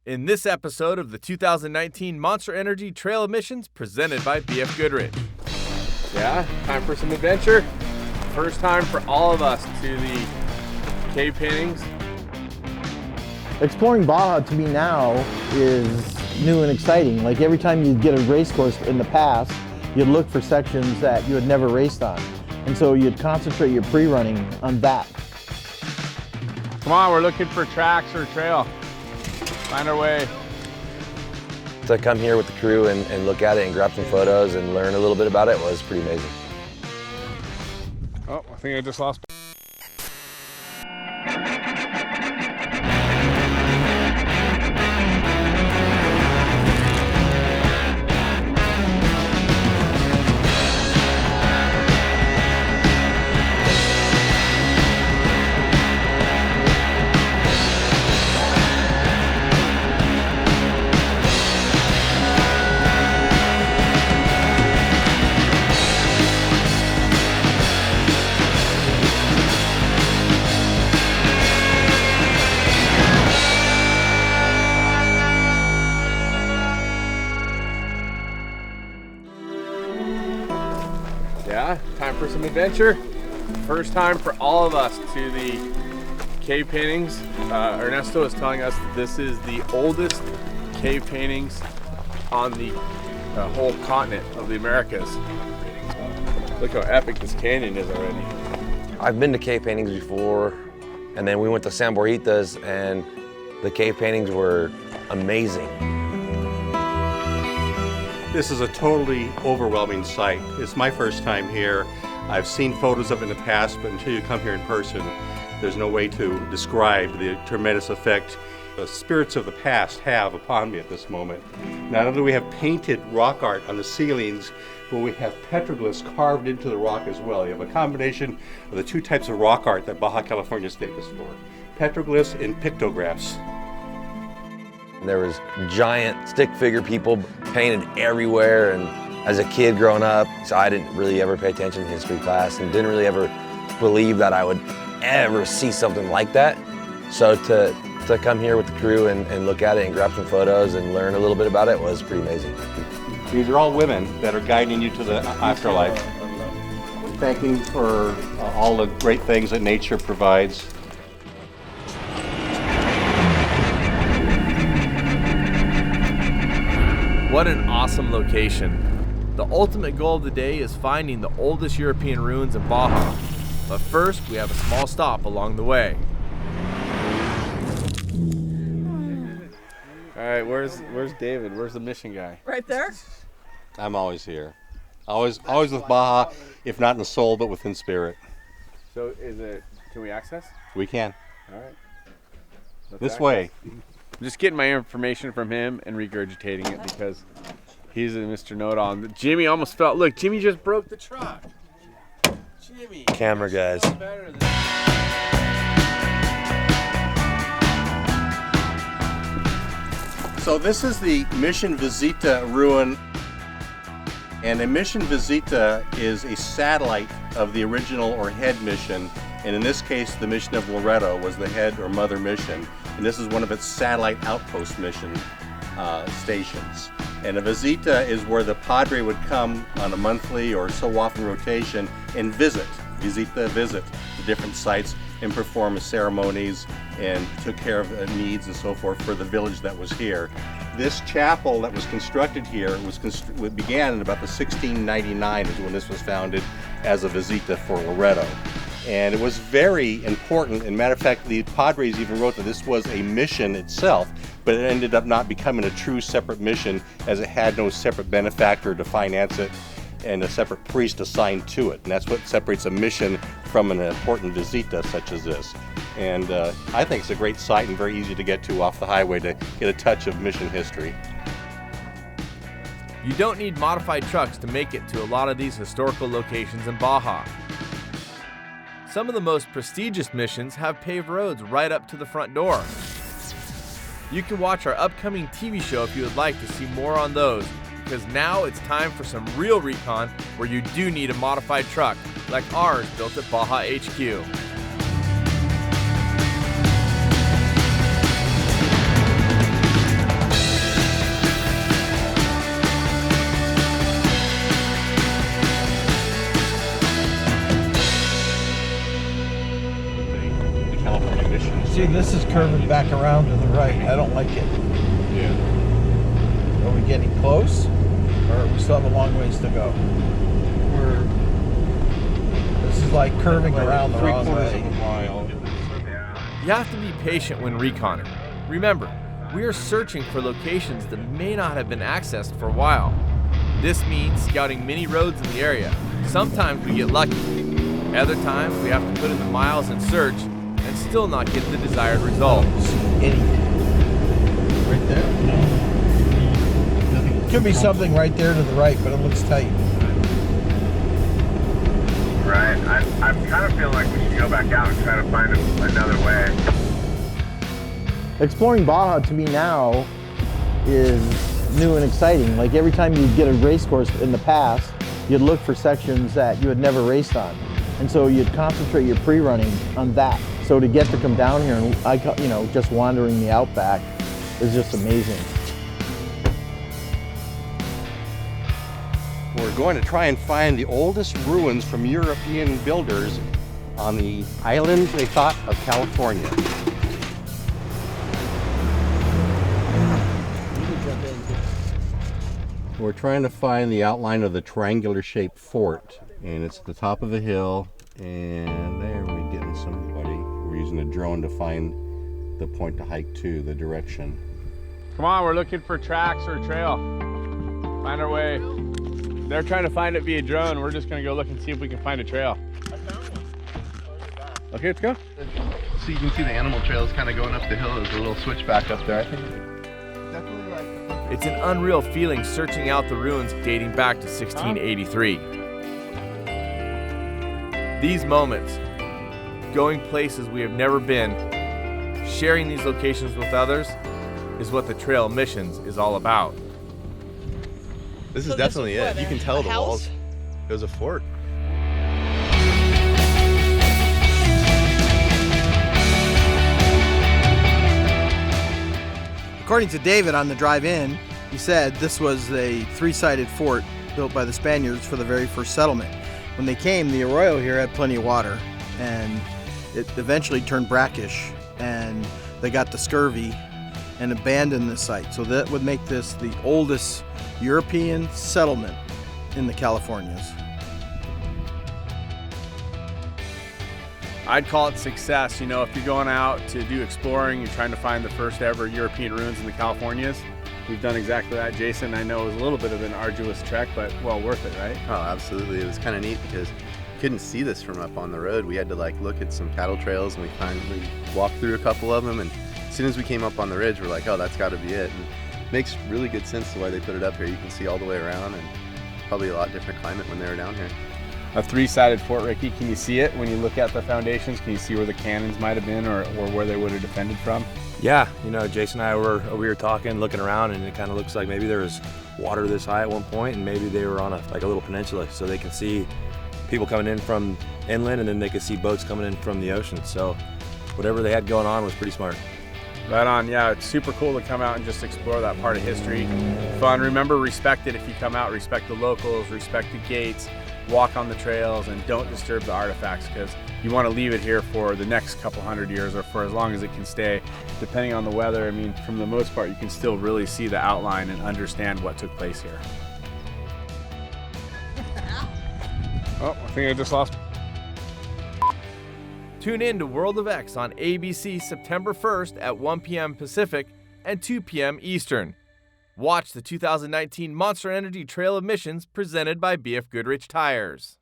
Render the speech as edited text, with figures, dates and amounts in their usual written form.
in this episode of the 2019 Monster Energy Trail of Missions presented by BF Goodrich. Yeah, time for some adventure. First time for all of us to the cave paintings. Exploring Baja to me now is new and exciting. Like every time you get a race course in the past, you'd look for sections that you had never raced on. And so you'd concentrate your pre-running on that. Come on, we're looking for tracks or trail. Find our way. To come here with the crew and look at it and grab some photos and learn a little bit about it was pretty amazing. Oh, I think I just lost. Yeah, time for some adventure. First time for all of us to the cave paintings. Ernesto is telling us that this is the oldest cave paintings on the whole continent of the Americas. Look how epic this canyon is already. I've been to cave paintings before, and then we went to San Borritas, and the cave paintings were amazing. This is a totally overwhelming sight. It's my first time here. I've seen photos of it in the past, but until you come here in person, there's no way to describe the tremendous effect the spirits of the past have upon me at this moment. Not only do we have painted rock art on the ceilings, but we have petroglyphs carved into the rock as well. You have a combination of the two types of rock art that Baja California is famous for, petroglyphs and pictographs. There was giant stick figure people painted everywhere, and as a kid growing up, so I didn't really ever pay attention to history class and didn't really ever believe that I would ever see something like that. So to come here with the crew and look at it and grab some photos and learn a little bit about it was pretty amazing. These are all women that are guiding you to the afterlife. Thanking for all the great things that nature provides. What an awesome location. The ultimate goal of the day is finding the oldest European ruins in Baja. But first, we have a small stop along the way. All right, where's David? Where's the mission guy? Right there. I'm always here. Always with Baja, if not in soul, but within spirit. So can we access? We can. All right. This way. I'm just getting my information from him and regurgitating it because he's a Mr. Know-it-all. Jimmy almost felt, look, Jimmy just broke the truck. Jimmy. Camera guys. So this is the Mission Visita ruin. And a Mission Visita is a satellite of the original or head mission. And in this case, the mission of Loreto was the head or mother mission. And this is one of its satellite outpost mission stations. And a visita is where the padre would come on a monthly or so often rotation and visit the different sites and perform ceremonies and took care of needs and so forth for the village that was here. This chapel that was constructed here began in about the 1699 is when this was founded as a visita for Loreto. And it was very important. And matter of fact, the Padres even wrote that this was a mission itself, but it ended up not becoming a true separate mission as it had no separate benefactor to finance it and a separate priest assigned to it. And that's what separates a mission from an important visita such as this. And I think it's a great site and very easy to get to off the highway to get a touch of mission history. You don't need modified trucks to make it to a lot of these historical locations in Baja. Some of the most prestigious missions have paved roads right up to the front door. You can watch our upcoming TV show if you would like to see more on those, because now it's time for some real recon where you do need a modified truck, like ours built at Baja HQ. See, this is curving back around to the right. I don't like it. Yeah. Are we getting close? Or we still have a long ways to go? This is like curving around the wrong way. You have to be patient when reconning. Remember, we are searching for locations that may not have been accessed for a while. This means scouting many roads in the area. Sometimes we get lucky. Other times we have to put in the miles and search and still not get the desired results. Right there? No. Nothing. Could be something right there to the right, but it looks tight. Right. I'm kind of feeling like we should go back out and try to find another way. Exploring Baja to me now is new and exciting. Like every time you get a race course in the past, you'd look for sections that you had never raced on. And so you'd concentrate your pre-running on that. So to get to come down here and just wandering the outback is just amazing. We're going to try and find the oldest ruins from European builders on the island, they thought, of California. We're trying to find the outline of the triangular shaped fort, and it's at the top of a hill, and there we're getting somebody. We're using a drone to find the point to hike to, the direction. Come on, we're looking for tracks or a trail. Find our way. They're trying to find it via drone. We're just gonna go look and see if we can find a trail. I found one. Okay, let's go. So you can see the animal trails kind of going up the hill. There's a little switchback up there, I think. Definitely like It's an unreal feeling searching out the ruins dating back to 1683. These moments, going places we have never been, sharing these locations with others, is what the trail missions is all about. This is definitely it. You can tell the walls. It was a fort. According to David on the drive in, he said this was a three-sided fort built by the Spaniards for the very first settlement. When they came, the arroyo here had plenty of water, and it eventually turned brackish, and they got the scurvy and abandoned the site. So that would make this the oldest European settlement in the Californias. I'd call it success. You know, if you're going out to do exploring, you're trying to find the first ever European ruins in the Californias. We've done exactly that. Jason, I know it was a little bit of an arduous trek, but well worth it, right? Oh, absolutely. It was kind of neat because you couldn't see this from up on the road. We had to look at some cattle trails, and we finally walked through a couple of them. And as soon as we came up on the ridge, we're like, oh, that's got to be it. And it makes really good sense the way they put it up here. You can see all the way around, and probably a lot different climate when they were down here. A three-sided fort, Ricky, can you see it when you look at the foundations? Can you see where the cannons might have been or where they would have defended from? Yeah, you know, Jason and I we were talking, looking around, and it kind of looks like maybe there was water this high at one point, and maybe they were on a little peninsula, so they can see people coming in from inland, and then they could see boats coming in from the ocean. So whatever they had going on was pretty smart. Right on. Yeah, it's super cool to come out and just explore that part of history. Fun. Remember, respect it if you come out. Respect the locals, respect the gates, walk on the trails, and don't disturb the artifacts, because you want to leave it here for the next couple hundred years or for as long as it can stay. Depending on the weather, I mean, from the most part, you can still really see the outline and understand what took place here. Oh, I think I just lost. Tune in to World of X on ABC September 1st at 1 p.m. Pacific and 2 p.m. Eastern. Watch the 2019 Monster Energy Trail of Missions presented by BF Goodrich Tires.